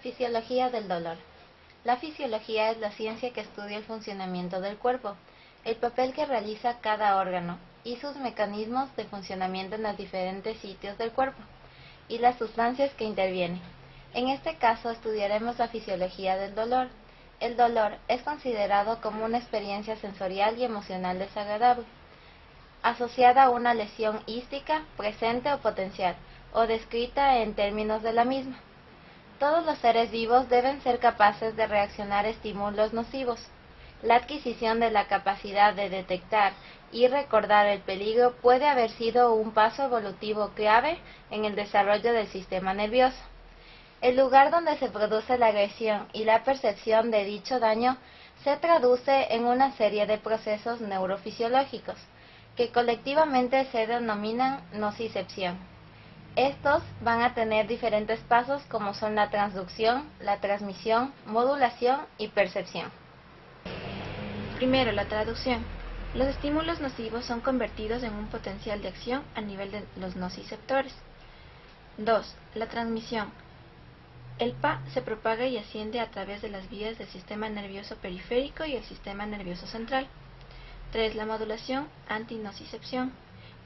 Fisiología del dolor. La fisiología es la ciencia que estudia el funcionamiento del cuerpo, el papel que realiza cada órgano y sus mecanismos de funcionamiento en los diferentes sitios del cuerpo y las sustancias que intervienen. En este caso estudiaremos la fisiología del dolor. El dolor es considerado como una experiencia sensorial y emocional desagradable, asociada a una lesión ística, presente o potencial, o descrita en términos de la misma. Todos los seres vivos deben ser capaces de reaccionar a estímulos nocivos. La adquisición de la capacidad de detectar y recordar el peligro puede haber sido un paso evolutivo clave en el desarrollo del sistema nervioso. El lugar donde se produce la agresión y la percepción de dicho daño se traduce en una serie de procesos neurofisiológicos, que colectivamente se denominan nocicepción. Estos van a tener diferentes pasos como son la transducción, la transmisión, modulación y percepción. Primero, la traducción. Los estímulos nocivos son convertidos en un potencial de acción a nivel de los nociceptores. 2. La transmisión. El PA se propaga y asciende a través de las vías del sistema nervioso periférico y el sistema nervioso central. 3. La modulación antinocicepción,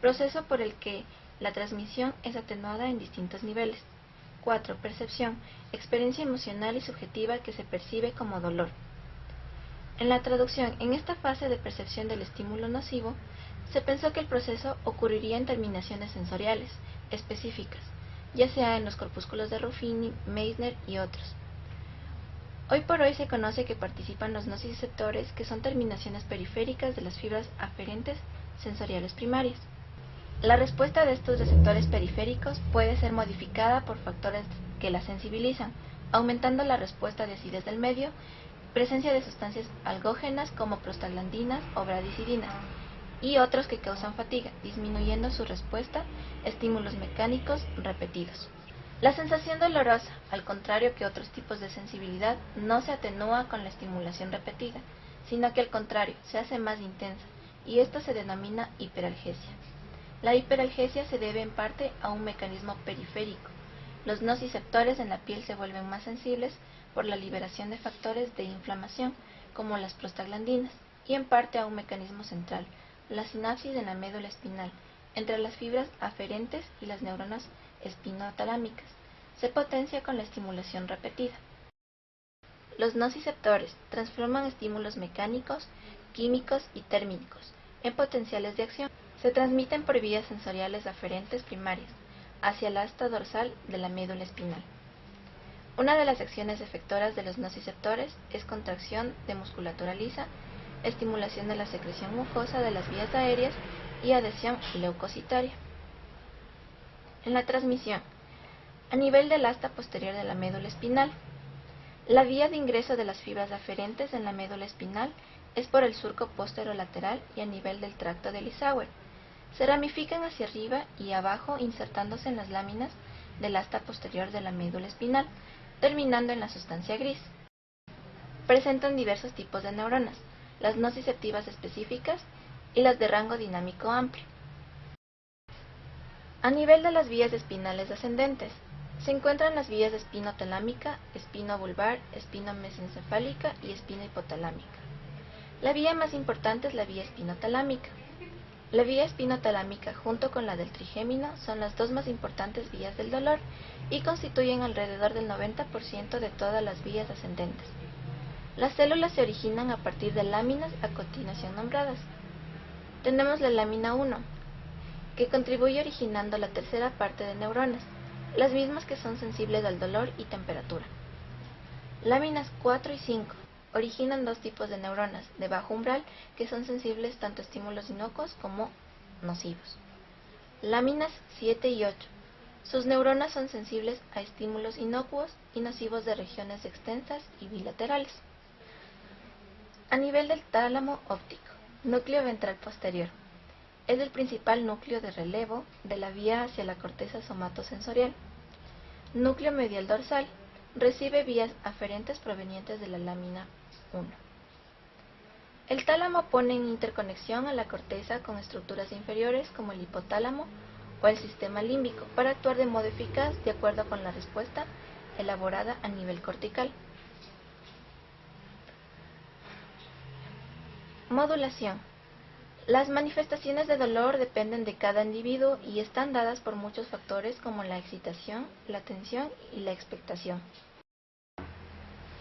proceso por el que la transmisión es atenuada en distintos niveles. 4. Percepción, experiencia emocional y subjetiva que se percibe como dolor. En la traducción, en esta fase de percepción del estímulo nocivo, se pensó que el proceso ocurriría en terminaciones sensoriales específicas, ya sea en los corpúsculos de Ruffini, Meissner y otros. Hoy por hoy se conoce que participan los nociceptores, que son terminaciones periféricas de las fibras aferentes sensoriales primarias. La respuesta de estos receptores periféricos puede ser modificada por factores que la sensibilizan, aumentando la respuesta de acidez del medio, presencia de sustancias algógenas como prostaglandinas o bradicidinas, y otros que causan fatiga, disminuyendo su respuesta a estímulos mecánicos repetidos. La sensación dolorosa, al contrario que otros tipos de sensibilidad, no se atenúa con la estimulación repetida, sino que al contrario, se hace más intensa, y esto se denomina hiperalgesia. La hiperalgesia se debe en parte a un mecanismo periférico. Los nociceptores en la piel se vuelven más sensibles por la liberación de factores de inflamación, como las prostaglandinas, y en parte a un mecanismo central, la sinapsis en la médula espinal, entre las fibras aferentes y las neuronas espinotalámicas. Se potencia con la estimulación repetida. Los nociceptores transforman estímulos mecánicos, químicos y térmicos en potenciales de acción. Se transmiten por vías sensoriales aferentes primarias hacia el asta dorsal de la médula espinal. Una de las acciones efectoras de los nociceptores es contracción de musculatura lisa, estimulación de la secreción mucosa de las vías aéreas y adhesión leucocitaria. En la transmisión, a nivel del asta posterior de la médula espinal, la vía de ingreso de las fibras aferentes en la médula espinal es por el surco posterolateral y a nivel del tracto de Lissauer. Se ramifican hacia arriba y abajo insertándose en las láminas del asta posterior de la médula espinal, terminando en la sustancia gris. Presentan diversos tipos de neuronas, las nociceptivas específicas y las de rango dinámico amplio. A nivel de las vías espinales ascendentes, se encuentran las vías espinotalámica, espinobulbar, espinomesencefálica y espinohipotalámica. La vía más importante es la vía espinotalámica. La vía espinotalámica junto con la del trigémino son las dos más importantes vías del dolor y constituyen alrededor del 90% de todas las vías ascendentes. Las células se originan a partir de láminas a continuación nombradas. Tenemos la lámina 1, que contribuye originando la tercera parte de neuronas, las mismas que son sensibles al dolor y temperatura. Láminas 4 y 5 originan dos tipos de neuronas de bajo umbral que son sensibles tanto a estímulos inocuos como nocivos. Láminas 7 y 8. Sus neuronas son sensibles a estímulos inocuos y nocivos de regiones extensas y bilaterales. A nivel del tálamo óptico, núcleo ventral posterior, es el principal núcleo de relevo de la vía hacia la corteza somatosensorial. Núcleo medial dorsal, recibe vías aferentes provenientes de la lámina 1. El tálamo pone en interconexión a la corteza con estructuras inferiores como el hipotálamo o el sistema límbico para actuar de modo eficaz de acuerdo con la respuesta elaborada a nivel cortical. Modulación. Las manifestaciones de dolor dependen de cada individuo y están dadas por muchos factores como la excitación, la tensión y la expectación.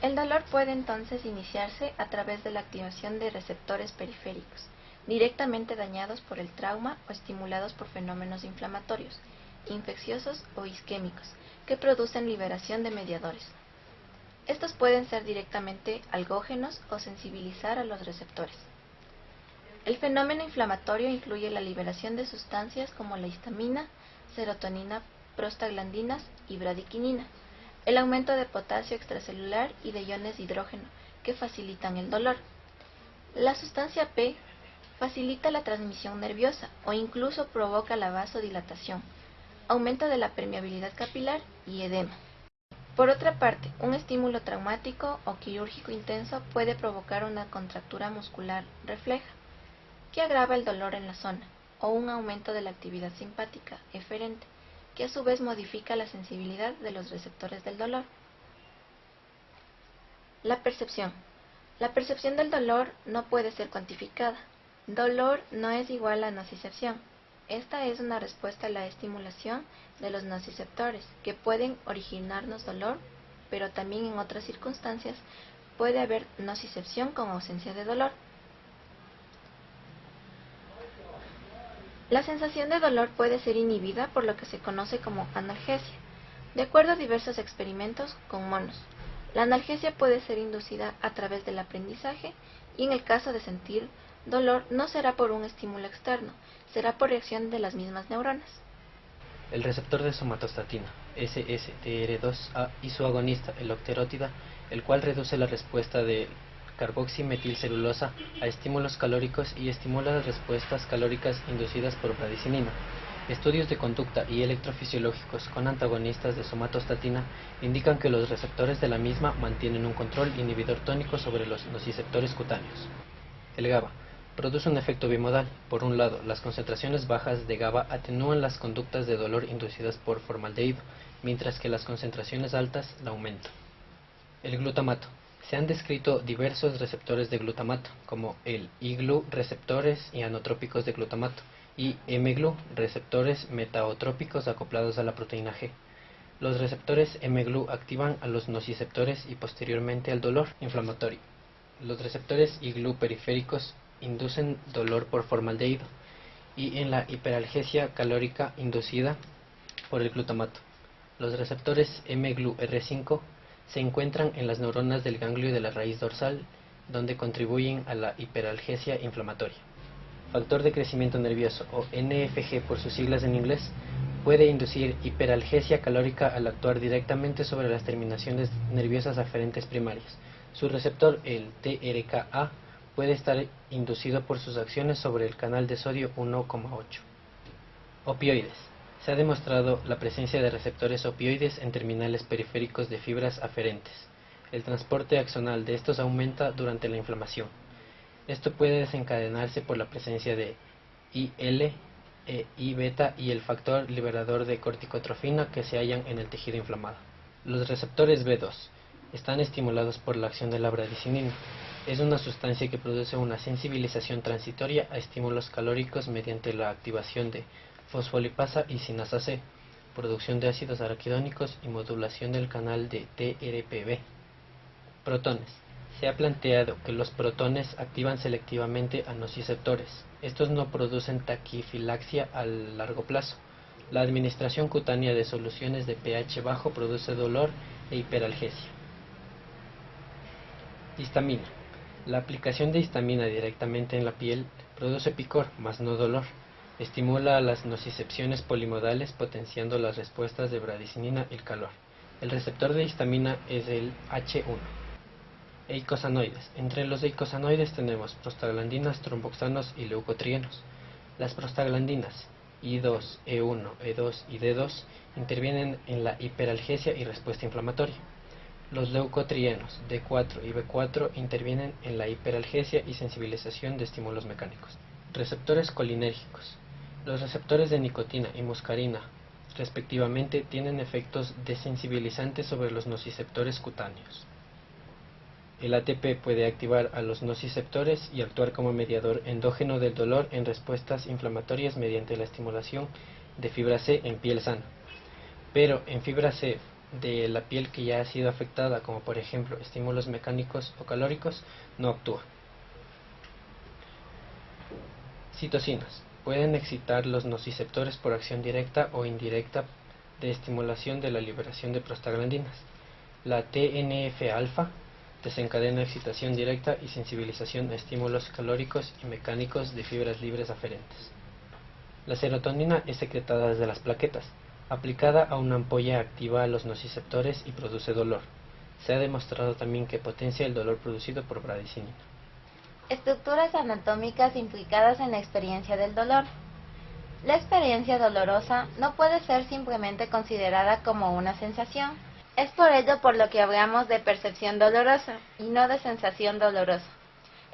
El dolor puede entonces iniciarse a través de la activación de receptores periféricos, directamente dañados por el trauma o estimulados por fenómenos inflamatorios, infecciosos o isquémicos, que producen liberación de mediadores. Estos pueden ser directamente algógenos o sensibilizar a los receptores. El fenómeno inflamatorio incluye la liberación de sustancias como la histamina, serotonina, prostaglandinas y bradiquinina, el aumento de potasio extracelular y de iones de hidrógeno, que facilitan el dolor. La sustancia P facilita la transmisión nerviosa o incluso provoca la vasodilatación, aumento de la permeabilidad capilar y edema. Por otra parte, un estímulo traumático o quirúrgico intenso puede provocar una contractura muscular refleja, que agrava el dolor en la zona, o un aumento de la actividad simpática eferente, que a su vez modifica la sensibilidad de los receptores del dolor. La percepción. La percepción del dolor no puede ser cuantificada. Dolor no es igual a nocicepción. Esta es una respuesta a la estimulación de los nociceptores, que pueden originarnos dolor, pero también en otras circunstancias puede haber nocicepción con ausencia de dolor. La sensación de dolor puede ser inhibida por lo que se conoce como analgesia, de acuerdo a diversos experimentos con monos. La analgesia puede ser inducida a través del aprendizaje y en el caso de sentir dolor no será por un estímulo externo, será por reacción de las mismas neuronas. El receptor de somatostatina, SSTR2A, y su agonista, el octerótida, el cual reduce la respuesta de carboximetilcelulosa a estímulos calóricos y estimula las respuestas calóricas inducidas por bradicinina. Estudios de conducta y electrofisiológicos con antagonistas de somatostatina indican que los receptores de la misma mantienen un control inhibidor tónico sobre los nociceptores cutáneos. El GABA produce un efecto bimodal. Por un lado, las concentraciones bajas de GABA atenúan las conductas de dolor inducidas por formaldehído, mientras que las concentraciones altas la aumentan. El glutamato. Se han descrito diversos receptores de glutamato, como el IGLU, receptores ionotrópicos de glutamato, y mGLU, receptores metaotrópicos acoplados a la proteína G. Los receptores mGLU activan a los nociceptores y posteriormente al dolor inflamatorio. Los receptores IGLU periféricos inducen dolor por formaldehído y en la hiperalgesia calórica inducida por el glutamato. Los receptores mGLU-R5 se encuentran en las neuronas del ganglio de la raíz dorsal, donde contribuyen a la hiperalgesia inflamatoria. Factor de crecimiento nervioso, o NFG por sus siglas en inglés, puede inducir hiperalgesia calórica al actuar directamente sobre las terminaciones nerviosas aferentes primarias. Su receptor, el TRKA, puede estar inducido por sus acciones sobre el canal de sodio 1,8. Opioides. Se ha demostrado la presencia de receptores opioides en terminales periféricos de fibras aferentes. El transporte axonal de estos aumenta durante la inflamación. Esto puede desencadenarse por la presencia de IL, I-beta y el factor liberador de corticotrofina que se hallan en el tejido inflamado. Los receptores B2 están estimulados por la acción de la bradicinina. Es una sustancia que produce una sensibilización transitoria a estímulos calóricos mediante la activación de fosfolipasa y sinasa C, producción de ácidos araquidónicos y modulación del canal de TRPV. Protones. Se ha planteado que los protones activan selectivamente a nociceptores. Estos no producen taquifilaxia a largo plazo. La administración cutánea de soluciones de pH bajo produce dolor e hiperalgesia. Histamina. La aplicación de histamina directamente en la piel produce picor, mas no dolor. Estimula a las nocicepciones polimodales potenciando las respuestas de bradicinina y el calor. El receptor de histamina es el H1. Eicosanoides. Entre los eicosanoides tenemos prostaglandinas, tromboxanos y leucotrienos. Las prostaglandinas I2, E1, E2 y D2 intervienen en la hiperalgesia y respuesta inflamatoria. Los leucotrienos D4 y B4 intervienen en la hiperalgesia y sensibilización de estímulos mecánicos. Receptores colinérgicos. Los receptores de nicotina y muscarina respectivamente, tienen efectos desensibilizantes sobre los nociceptores cutáneos. El ATP puede activar a los nociceptores y actuar como mediador endógeno del dolor en respuestas inflamatorias mediante la estimulación de fibra C en piel sana. Pero en fibra C de la piel que ya ha sido afectada, como por ejemplo estímulos mecánicos o calóricos, no actúa. Citocinas. Pueden excitar los nociceptores por acción directa o indirecta de estimulación de la liberación de prostaglandinas. La TNF-alfa desencadena excitación directa y sensibilización a estímulos calóricos y mecánicos de fibras libres aferentes. La serotonina es secretada desde las plaquetas. Aplicada a una ampolla activa a los nociceptores y produce dolor. Se ha demostrado también que potencia el dolor producido por bradicinina. Estructuras anatómicas implicadas en la experiencia del dolor. La experiencia dolorosa no puede ser simplemente considerada como una sensación. Es por ello por lo que hablamos de percepción dolorosa y no de sensación dolorosa.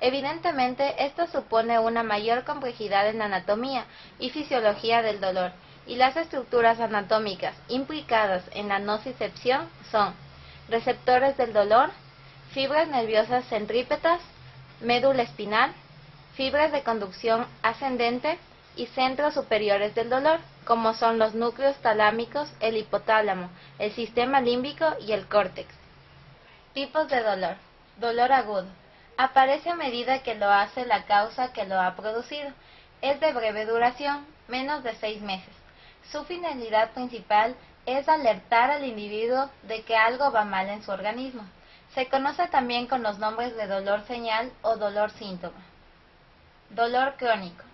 Evidentemente, esto supone una mayor complejidad en la anatomía y fisiología del dolor, y las estructuras anatómicas implicadas en la nocicepción son receptores del dolor, fibras nerviosas centrípetas, médula espinal, fibras de conducción ascendente y centros superiores del dolor, como son los núcleos talámicos, el hipotálamo, el sistema límbico y el córtex. Tipos de dolor. Dolor agudo. Aparece a medida que lo hace la causa que lo ha producido. Es de breve duración, menos de 6 meses. Su finalidad principal es alertar al individuo de que algo va mal en su organismo. Se conoce también con los nombres de dolor señal o dolor síntoma. Dolor crónico.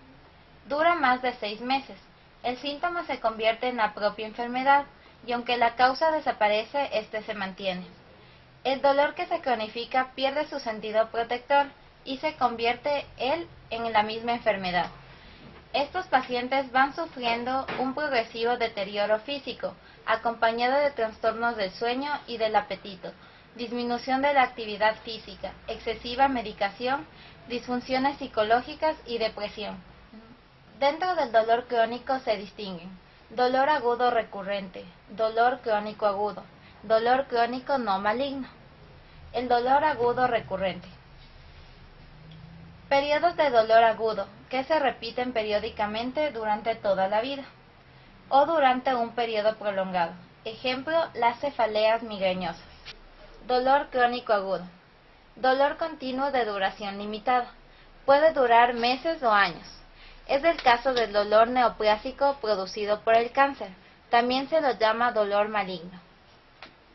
Dura más de 6 meses. El síntoma se convierte en la propia enfermedad y aunque la causa desaparece, este se mantiene. El dolor que se cronifica pierde su sentido protector y se convierte él en la misma enfermedad. Estos pacientes van sufriendo un progresivo deterioro físico, acompañado de trastornos del sueño y del apetito, disminución de la actividad física, excesiva medicación, disfunciones psicológicas y depresión. Dentro del dolor crónico se distinguen dolor agudo recurrente, dolor crónico agudo, dolor crónico no maligno. El dolor agudo recurrente. Periodos de dolor agudo que se repiten periódicamente durante toda la vida o durante un periodo prolongado. Ejemplo, las cefaleas migrañosas. Dolor crónico agudo. Dolor continuo de duración limitada. Puede durar meses o años. Es el caso del dolor neoplásico producido por el cáncer. También se lo llama dolor maligno.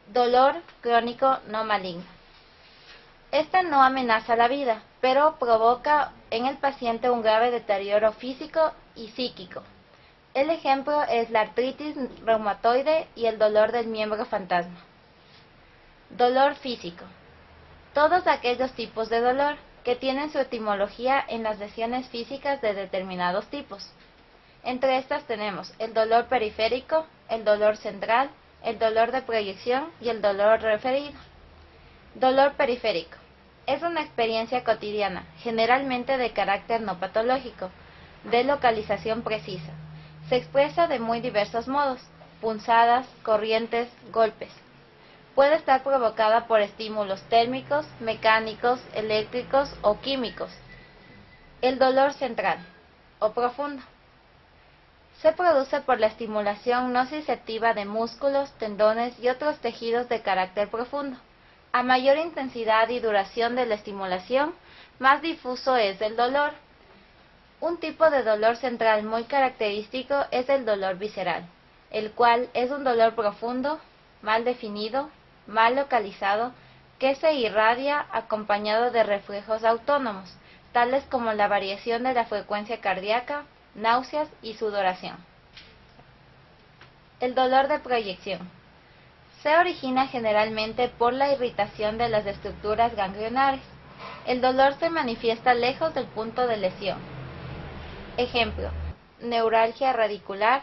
Dolor crónico no maligno. Esta no amenaza la vida, pero provoca en el paciente un grave deterioro físico y psíquico. El ejemplo es la artritis reumatoide y el dolor del miembro fantasma. Dolor físico. Todos aquellos tipos de dolor que tienen su etimología en las lesiones físicas de determinados tipos. Entre estas tenemos el dolor periférico, el dolor central, el dolor de proyección y el dolor referido. Dolor periférico. Es una experiencia cotidiana, generalmente de carácter no patológico, de localización precisa. Se expresa de muy diversos modos: punzadas, corrientes, golpes. Puede estar provocada por estímulos térmicos, mecánicos, eléctricos o químicos. El dolor central o profundo. Se produce por la estimulación nociceptiva de músculos, tendones y otros tejidos de carácter profundo. A mayor intensidad y duración de la estimulación, más difuso es el dolor. Un tipo de dolor central muy característico es el dolor visceral, el cual es un dolor profundo, mal definido, mal localizado, que se irradia acompañado de reflejos autónomos, tales como la variación de la frecuencia cardíaca, náuseas y sudoración. El dolor de proyección. Se origina generalmente por la irritación de las estructuras ganglionares. El dolor se manifiesta lejos del punto de lesión. Ejemplo: neuralgia radicular,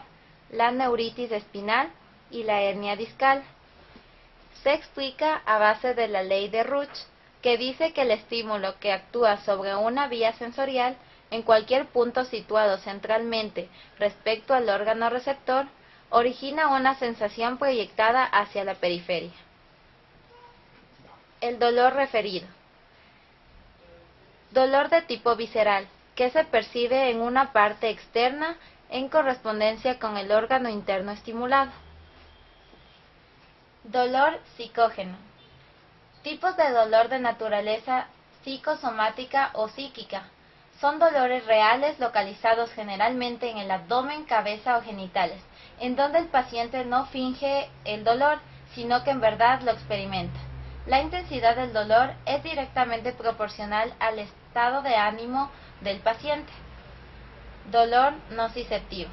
la neuritis espinal y la hernia discal. Se explica a base de la ley de Ruch, que dice que el estímulo que actúa sobre una vía sensorial en cualquier punto situado centralmente respecto al órgano receptor origina una sensación proyectada hacia la periferia. El dolor referido. Dolor de tipo visceral, que se percibe en una parte externa en correspondencia con el órgano interno estimulado. Dolor psicógeno. Tipos de dolor de naturaleza psicosomática o psíquica. Son dolores reales localizados generalmente en el abdomen, cabeza o genitales, en donde el paciente no finge el dolor, sino que en verdad lo experimenta. La intensidad del dolor es directamente proporcional al estado de ánimo del paciente. Dolor nociceptivo.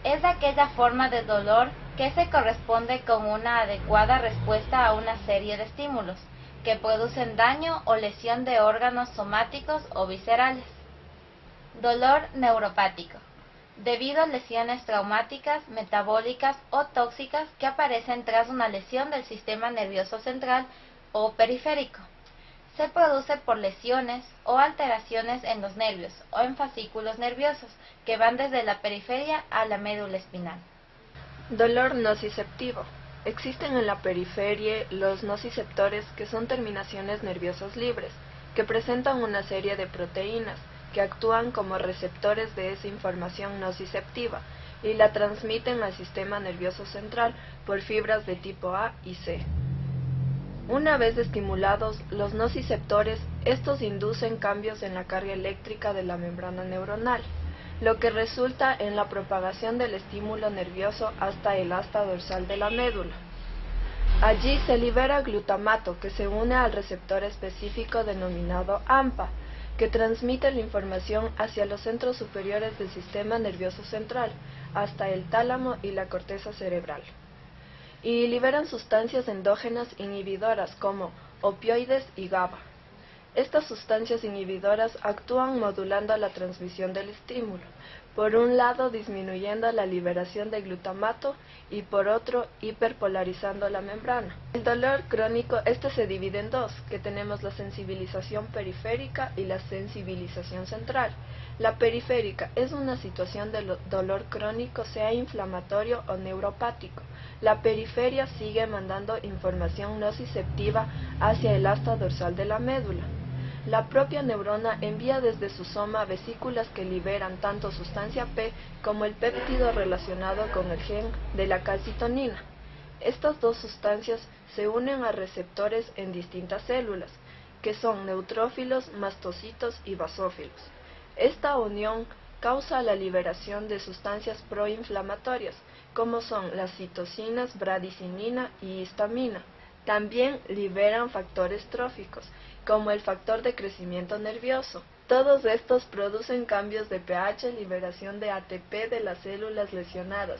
Es aquella forma de dolor que se corresponde con una adecuada respuesta a una serie de estímulos que producen daño o lesión de órganos somáticos o viscerales. Dolor neuropático. Debido a lesiones traumáticas, metabólicas o tóxicas que aparecen tras una lesión del sistema nervioso central o periférico. Se produce por lesiones o alteraciones en los nervios o en fascículos nerviosos que van desde la periferia a la médula espinal. Dolor nociceptivo. Existen en la periferia los nociceptores, que son terminaciones nerviosas libres, que presentan una serie de proteínas que actúan como receptores de esa información nociceptiva y la transmiten al sistema nervioso central por fibras de tipo A y C. Una vez estimulados los nociceptores, estos inducen cambios en la carga eléctrica de la membrana neuronal, lo que resulta en la propagación del estímulo nervioso hasta el asta dorsal de la médula. Allí se libera glutamato, que se une al receptor específico denominado AMPA, que transmite la información hacia los centros superiores del sistema nervioso central, hasta el tálamo y la corteza cerebral. Y liberan sustancias endógenas inhibidoras como opioides y GABA. Estas sustancias inhibidoras actúan modulando la transmisión del estímulo, por un lado disminuyendo la liberación de glutamato y por otro hiperpolarizando la membrana. El dolor crónico se divide en dos, que tenemos la sensibilización periférica y la sensibilización central. La periférica es una situación de dolor crónico, sea inflamatorio o neuropático. La periferia sigue mandando información nociceptiva hacia el asta dorsal de la médula. La propia neurona envía desde su soma vesículas que liberan tanto sustancia P como el péptido relacionado con el gen de la calcitonina. Estas dos sustancias se unen a receptores en distintas células, que son neutrófilos, mastocitos y basófilos. Esta unión causa la liberación de sustancias proinflamatorias, como son las citocinas, bradicinina y histamina. También liberan factores tróficos, como el factor de crecimiento nervioso. Todos estos producen cambios de pH, liberación de ATP de las células lesionadas,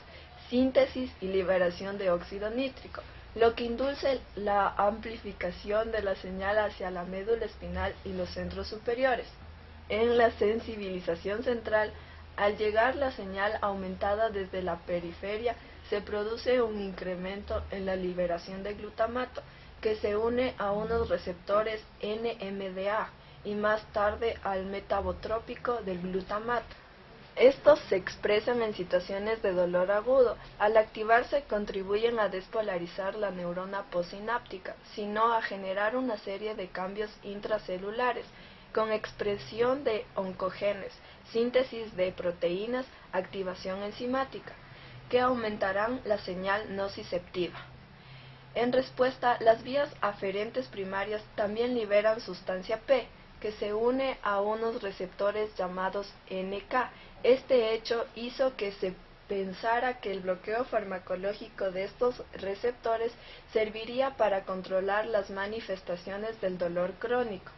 síntesis y liberación de óxido nítrico, lo que induce la amplificación de la señal hacia la médula espinal y los centros superiores. En la sensibilización central, al llegar la señal aumentada desde la periferia, se produce un incremento en la liberación de glutamato, que se une a unos receptores NMDA y más tarde al metabotrópico del glutamato. Estos se expresan en situaciones de dolor agudo. Al activarse contribuyen a despolarizar la neurona postsináptica, sino a generar una serie de cambios intracelulares, con expresión de oncogenes, síntesis de proteínas, activación enzimática, que aumentarán la señal nociceptiva. En respuesta, las vías aferentes primarias también liberan sustancia P, que se une a unos receptores llamados NK. Este hecho hizo que se pensara que el bloqueo farmacológico de estos receptores serviría para controlar las manifestaciones del dolor crónico.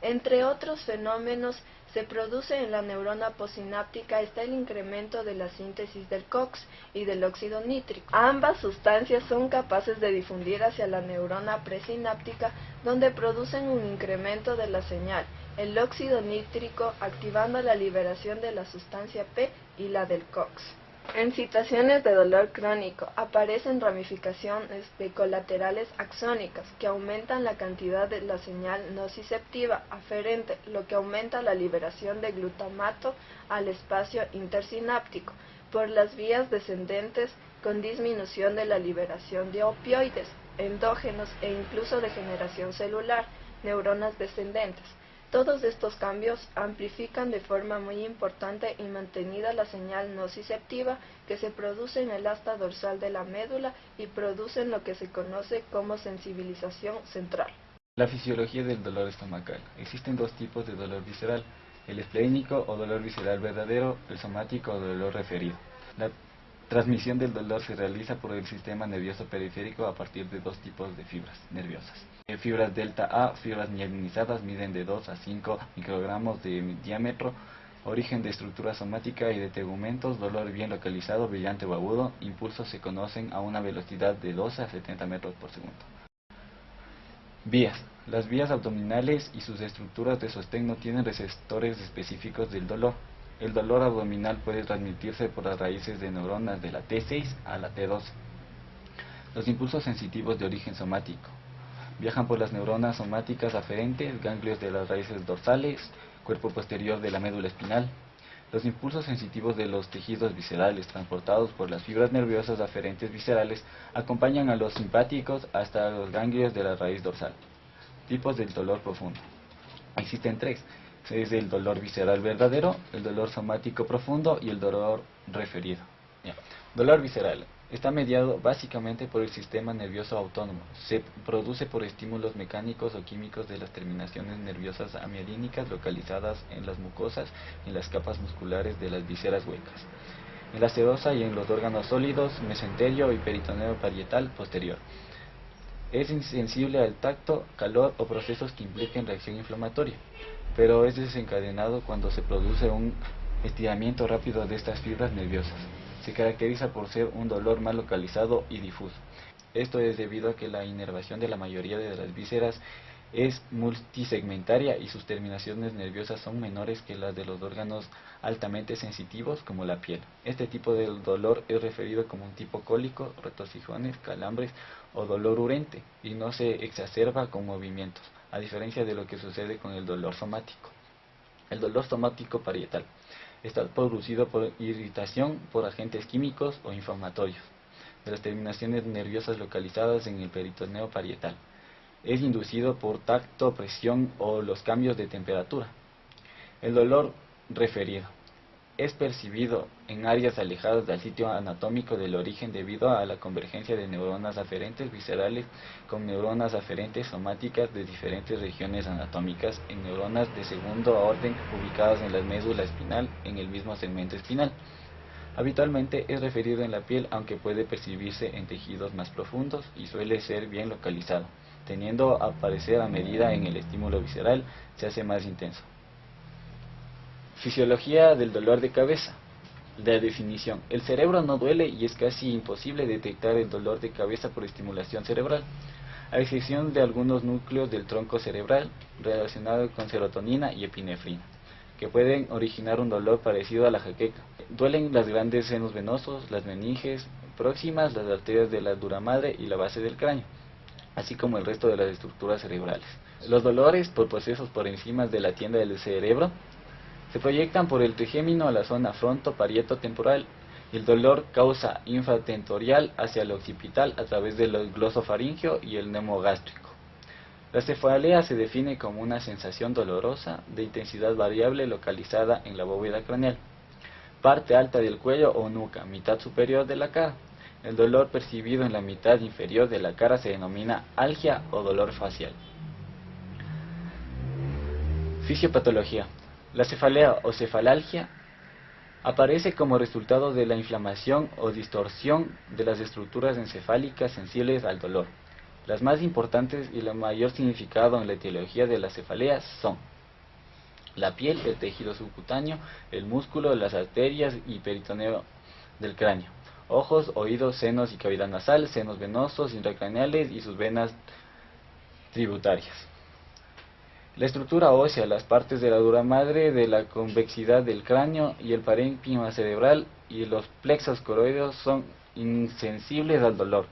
Entre otros fenómenos, se produce en la neurona postsináptica el incremento de la síntesis del COX y del óxido nítrico. Ambas sustancias son capaces de difundir hacia la neurona presináptica, donde producen un incremento de la señal, el óxido nítrico activando la liberación de la sustancia P y la del COX. En situaciones de dolor crónico aparecen ramificaciones de colaterales axónicas que aumentan la cantidad de la señal nociceptiva aferente, lo que aumenta la liberación de glutamato al espacio intersináptico, por las vías descendentes con disminución de la liberación de opioides, endógenos e incluso degeneración celular, neuronas descendentes. Todos estos cambios amplifican de forma muy importante y mantenida la señal nociceptiva que se produce en el asta dorsal de la médula y producen lo que se conoce como sensibilización central. La fisiología del dolor estomacal. Existen dos tipos de dolor visceral, el esplénico o dolor visceral verdadero, el somático o dolor referido. La transmisión del dolor se realiza por el sistema nervioso periférico a partir de dos tipos de fibras nerviosas. Fibras delta A, fibras mielinizadas, miden de 2 a 5 microgramos de diámetro, origen de estructura somática y de tegumentos, dolor bien localizado, brillante o agudo, impulsos se conocen a una velocidad de 12 a 70 metros por segundo. Vías. Las vías abdominales y sus estructuras de sostén no tienen receptores específicos del dolor. El dolor abdominal puede transmitirse por las raíces de neuronas de la T6 a la T12. Los impulsos sensitivos de origen somático. Viajan por las neuronas somáticas aferentes, ganglios de las raíces dorsales, cuerpo posterior de la médula espinal. Los impulsos sensitivos de los tejidos viscerales transportados por las fibras nerviosas aferentes viscerales acompañan a los simpáticos hasta los ganglios de la raíz dorsal. Tipos del dolor profundo. Existen tres. Es el dolor visceral verdadero, el dolor somático profundo y el dolor referido. Dolor visceral. Está mediado básicamente por el sistema nervioso autónomo. Se produce por estímulos mecánicos o químicos de las terminaciones nerviosas amielínicas localizadas en las mucosas y en las capas musculares de las vísceras huecas, en la sedosa y en los órganos sólidos, mesenterio y peritoneo parietal posterior. Es insensible al tacto, calor o procesos que impliquen reacción inflamatoria, pero es desencadenado cuando se produce un estiramiento rápido de estas fibras nerviosas. Se caracteriza por ser un dolor mal localizado y difuso. Esto es debido a que la inervación de la mayoría de las vísceras es multisegmentaria y sus terminaciones nerviosas son menores que las de los órganos altamente sensitivos como la piel. Este tipo de dolor es referido como un tipo cólico, retorcijones, calambres o dolor urente y no se exacerba con movimientos, a diferencia de lo que sucede con el dolor somático. El dolor somático parietal está producido por irritación por agentes químicos o inflamatorios de las terminaciones nerviosas localizadas en el peritoneo parietal. Es inducido por tacto, presión o los cambios de temperatura. El dolor referido es percibido en áreas alejadas del sitio anatómico del origen debido a la convergencia de neuronas aferentes viscerales con neuronas aferentes somáticas de diferentes regiones anatómicas en neuronas de segundo orden ubicadas en la médula espinal en el mismo segmento espinal. Habitualmente es referido en la piel, aunque puede percibirse en tejidos más profundos y suele ser bien localizado, tendiendo a aparecer a medida en el estímulo visceral se hace más intenso. Fisiología del dolor de cabeza. La definición. El cerebro no duele y es casi imposible detectar el dolor de cabeza por estimulación cerebral, a excepción de algunos núcleos del tronco cerebral relacionados con serotonina y epinefrina, que pueden originar un dolor parecido a la jaqueca. Duelen los grandes senos venosos, las meninges próximas, las arterias de la dura madre y la base del cráneo, así como el resto de las estructuras cerebrales. Los dolores por procesos por encima de la tienda del cerebro se proyectan por el trigémino a la zona fronto-parieto-temporal y el dolor causa infratentorial hacia el occipital a través del glosofaringeo y el neumogástrico. La cefalea se define como una sensación dolorosa de intensidad variable localizada en la bóveda craneal, parte alta del cuello o nuca, mitad superior de la cara. El dolor percibido en la mitad inferior de la cara se denomina algia o dolor facial. Fisiopatología. La cefalea o cefalalgia aparece como resultado de la inflamación o distorsión de las estructuras encefálicas sensibles al dolor. Las más importantes y la mayor significado en la etiología de las cefaleas son la piel, el tejido subcutáneo, el músculo, las arterias y peritoneo del cráneo, ojos, oídos, senos y cavidad nasal, senos venosos intracraneales y sus venas tributarias. La estructura ósea, las partes de la dura madre, de la convexidad del cráneo y el parénquima cerebral y los plexos coroideos son insensibles al dolor.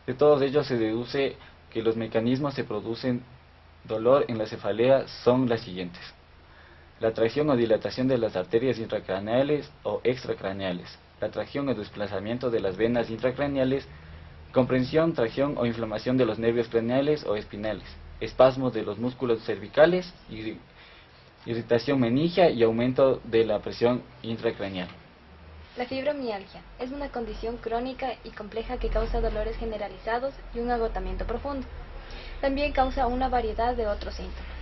De todos ellos se deduce que los mecanismos que producen dolor en la cefalea son las siguientes: la tracción o dilatación de las arterias intracraneales o extracraneales, la tracción o desplazamiento de las venas intracraneales, comprensión, tracción o inflamación de los nervios craneales o espinales, espasmos de los músculos cervicales, irritación meningia y aumento de la presión intracraneal. La fibromialgia es una condición crónica y compleja que causa dolores generalizados y un agotamiento profundo. También causa una variedad de otros síntomas.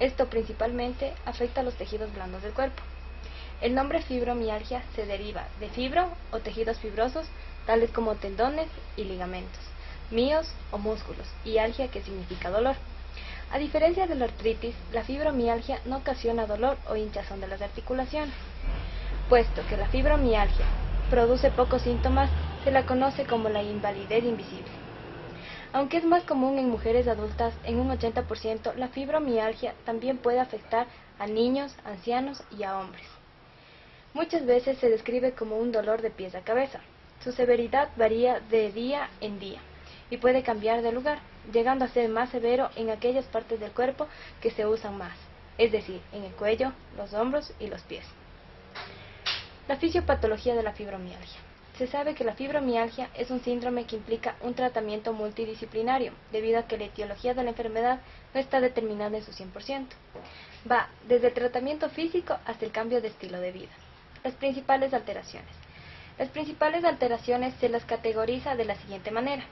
Esto principalmente afecta a los tejidos blandos del cuerpo. El nombre fibromialgia se deriva de fibro o tejidos fibrosos, tales como tendones y ligamentos, míos o músculos, y algia, que significa dolor. A diferencia de la artritis, la fibromialgia no ocasiona dolor o hinchazón de las articulaciones. Puesto que la fibromialgia produce pocos síntomas, se la conoce como la invalidez invisible. Aunque es más común en mujeres adultas, en un 80%, la fibromialgia también puede afectar a niños, ancianos y a hombres. Muchas veces se describe como un dolor de pies a cabeza. Su severidad varía de día en día y puede cambiar de lugar, llegando a ser más severo en aquellas partes del cuerpo que se usan más, es decir, en el cuello, los hombros y los pies. La fisiopatología de la fibromialgia. Se sabe que la fibromialgia es un síndrome que implica un tratamiento multidisciplinario, debido a que la etiología de la enfermedad no está determinada en su 100%. Va desde el tratamiento físico hasta el cambio de estilo de vida. Las principales alteraciones. Las principales alteraciones se las categoriza de la siguiente manera.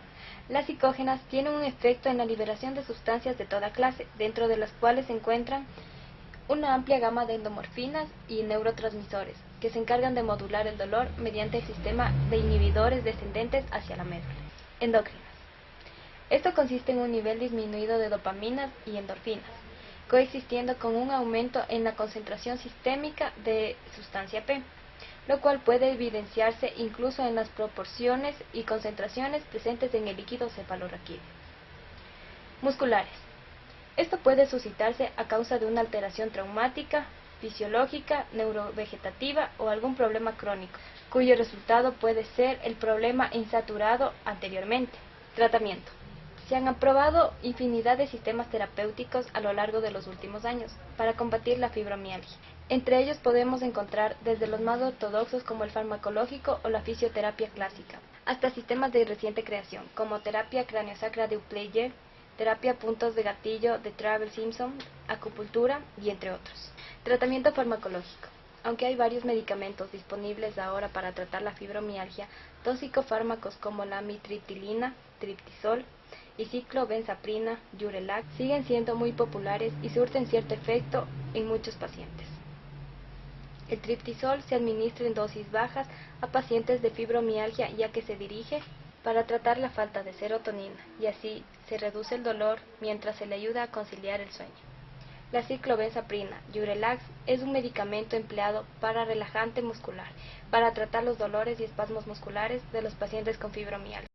Las psicógenas tienen un efecto en la liberación de sustancias de toda clase, dentro de las cuales se encuentran una amplia gama de endomorfinas y neurotransmisores, que se encargan de modular el dolor mediante el sistema de inhibidores descendentes hacia la médula. Endócrinas. Esto consiste en un nivel disminuido de dopaminas y endorfinas, coexistiendo con un aumento en la concentración sistémica de sustancia P, lo cual puede evidenciarse incluso en las proporciones y concentraciones presentes en el líquido cefalorraquídeo. Musculares. Esto puede suscitarse a causa de una alteración traumática, fisiológica, neurovegetativa o algún problema crónico, cuyo resultado puede ser el problema insaturado anteriormente. Tratamiento. Se han aprobado infinidad de sistemas terapéuticos a lo largo de los últimos años para combatir la fibromialgia. Entre ellos podemos encontrar desde los más ortodoxos como el farmacológico o la fisioterapia clásica, hasta sistemas de reciente creación como terapia craniosacra de Upplager, terapia puntos de gatillo de Travers-Simpson, acupuntura y entre otros. Tratamiento farmacológico. Aunque hay varios medicamentos disponibles ahora para tratar la fibromialgia, dos psicofármacos como la amitriptilina, triptisol, y ciclobenzaprina, Urelax, siguen siendo muy populares y surten cierto efecto en muchos pacientes. El triptisol se administra en dosis bajas a pacientes de fibromialgia, ya que se dirige para tratar la falta de serotonina y así se reduce el dolor mientras se le ayuda a conciliar el sueño. La ciclobenzaprina, Urelax, es un medicamento empleado para relajante muscular, para tratar los dolores y espasmos musculares de los pacientes con fibromialgia.